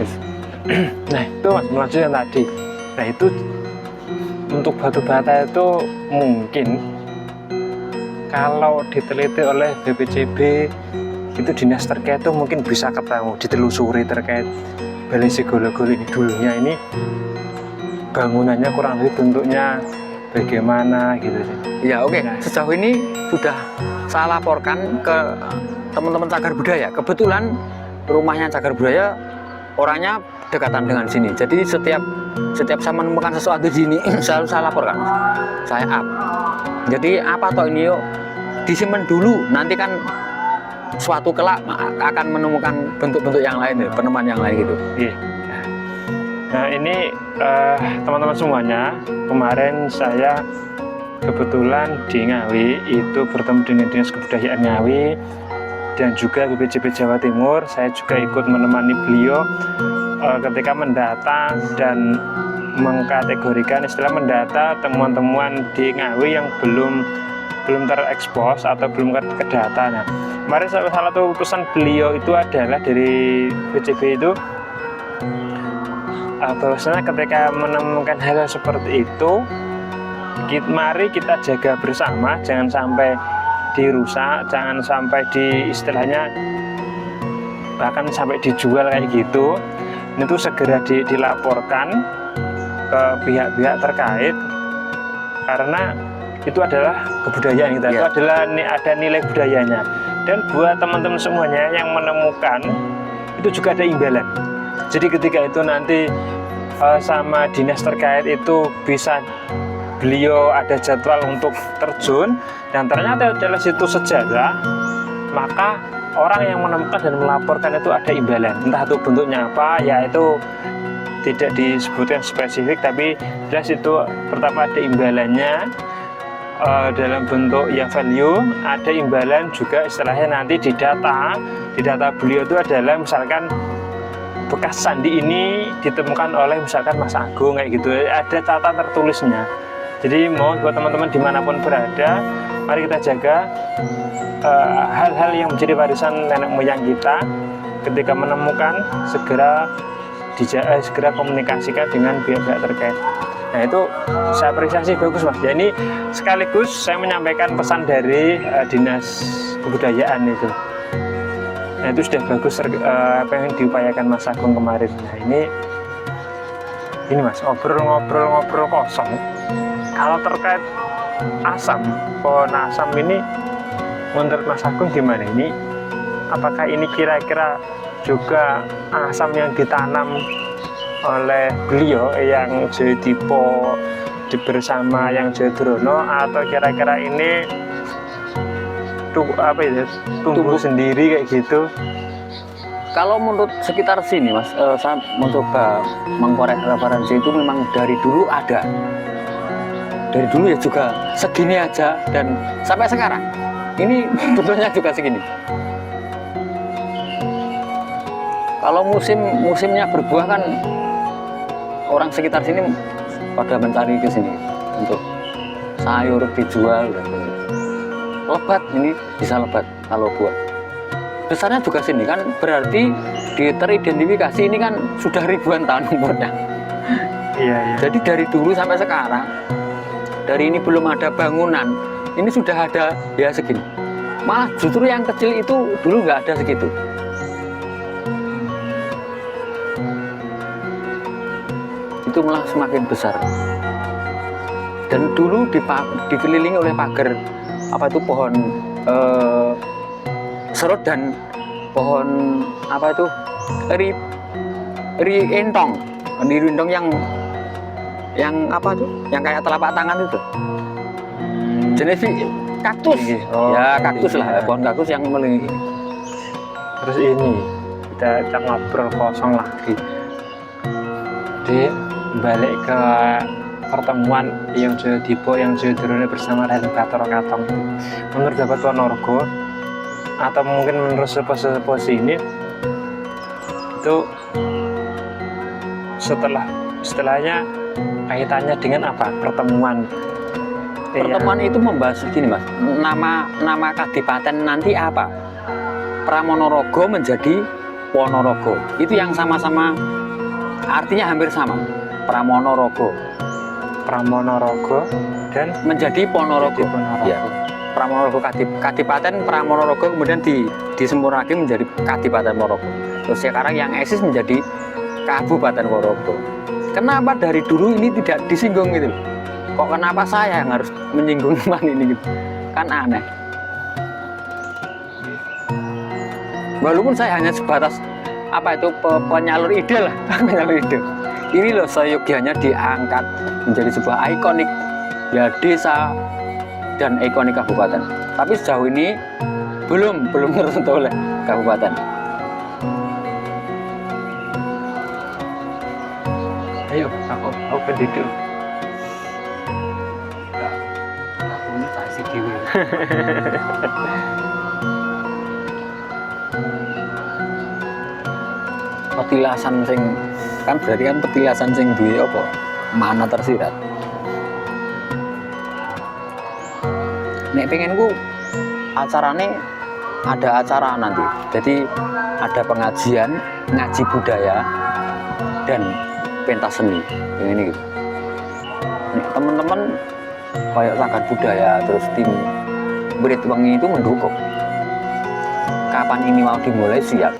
Yes. Nah itu mas, melanjutkan tadi. Nah itu untuk batu bata itu mungkin kalau diteliti oleh BPCB itu dinas terkait itu mungkin bisa ketemu, ditelusuri terkait Balai Sigologol ini dulunya ini bangunannya kurang lebih bentuknya bagaimana gitu sih. Ya oke. Nah, Sejauh ini sudah saya laporkan ke teman-teman cagar budaya. Kebetulan rumahnya cagar budaya orangnya dekatan dengan sini. Jadi setiap saya menemukan sesuatu di sini selalu saya laporkan, saya up. Jadi apa toh ini yuk disimpan dulu. Nanti kan suatu kelak akan menemukan bentuk-bentuk yang lain, penemuan yang lain gitu. iya. Nah ini teman-teman semuanya, kemarin saya kebetulan di Ngawi itu bertemu dengan Dinas Kebudayaan Ngawi dan juga BPCB Jawa Timur. Saya juga ikut menemani beliau ketika mendata dan mengkategorikan istilah mendata temuan-temuan di Ngawi yang belum terekspos atau belum ke data. Nah, kemarin salah satu utusan beliau itu adalah dari BCB itu bahwasanya ketika menemukan hal seperti itu, mari kita jaga bersama, jangan sampai dirusak, jangan sampai istilahnya bahkan sampai dijual kayak gitu. Itu segera dilaporkan ke pihak-pihak terkait karena itu adalah kebudayaan kita, itu adalah ada nilai budayanya. Dan buat teman-teman semuanya yang menemukan itu juga ada imbalan. Jadi ketika itu nanti sama dinas terkait itu bisa beliau ada jadwal untuk terjun dan ternyata adalah situ sejarah, maka orang yang menemukan dan melaporkan itu ada imbalan. Entah itu bentuknya apa, ya itu tidak disebutkan spesifik, tapi jelas itu pertama ada imbalannya dalam bentuk ya value, ada imbalan juga istilahnya nanti di data beliau itu adalah misalkan bekas sandi ini ditemukan oleh misalkan Mas Agung kayak gitu, ada catatan tertulisnya. Jadi mohon buat teman-teman dimanapun berada, mari kita jaga hal-hal yang menjadi warisan nenek moyang kita. Ketika menemukan segera komunikasikan dengan pihak-pihak terkait. Nah itu saya apresiasi, bagus mas. Ya, ini sekaligus saya menyampaikan pesan dari dinas kebudayaan itu. Nah itu sudah bagus apa yang diupayakan Mas Agung kemarin. Nah ini mas, ngobrol kosong. Kalau terkait asam, pohon asam ini menurut Mas Agung gimana ini? Apakah ini kira-kira juga asam yang ditanam oleh beliau yang Jayadipo bersama yang Jayadrono, atau kira-kira ini tumbuh sendiri kayak gitu? Kalau menurut sekitar sini mas, saya mencoba mengkorek referensi itu memang dari dulu ada. Dari dulu ya juga segini aja dan sampai sekarang ini bentuknya juga segini. Kalau musimnya berbuah kan orang sekitar sini pada mencari ke sini untuk sayur dijual dan lebat, ini bisa lebat kalau buah. Besarnya juga sini kan berarti teridentifikasi ini kan sudah ribuan tahun umurnya. Iya. Jadi dari dulu sampai sekarang, dari ini belum ada bangunan, ini sudah ada ya segini. Malah justru yang kecil itu dulu nggak ada segitu. Itu malah semakin besar. Dan dulu dikelilingi oleh pagar apa itu pohon serut dan pohon apa itu rintong yang apa tuh yang kayak telapak tangan itu jenis kaktus. Ya kaktus lah, pohon kaktus yang melilit. Terus ini kita ngobrol kosong lagi. Jadi balik ke pertemuan yang Jayadipo yang Jayadrono bersama Raden Bathara Katong. Menurut Bapak Ponorogo atau mungkin menurut sepuh-sepuh sini itu setelahnya kaitannya dengan apa pertemuan? Pertemuan itu membahas gini mas, nama kadipaten nanti apa? Pramonorogo menjadi Ponorogo. Itu yang sama-sama artinya hampir sama. Pramonorogo Pramonorogo dan menjadi Ponorogo. jadi Ponorogo. Ya. Pramonorogo Kadipaten Pramonorogo kemudian disempurnakan menjadi Kadipaten Ponorogo. Terus sekarang yang eksis menjadi Kabupaten Ponorogo. Kenapa dari dulu ini tidak disinggung gitu? Kok kenapa saya yang harus menyinggung teman ini gitu? Kan aneh. Walaupun saya hanya sebatas penyalur ide lah, penyalur ide. Ini loh seyogianya diangkat menjadi sebuah ikonik ya desa dan ikonik kabupaten. Tapi sejauh ini belum tersentuh oleh kabupaten. Ayo, aku penduduk. Ini tak isi dewi. Petilasan sing kan berarti kan petilasan sing duwe apa? Mana tersirat. Nek pengenku acarane ada acara nanti. Jadi ada pengajian, ngaji budaya dan pentas seni. Ini gitu. Nek teman-teman kayak Cagar Budaya terus tim Berit Wengi itu mendukung. Kapan ini mau dimulai siap.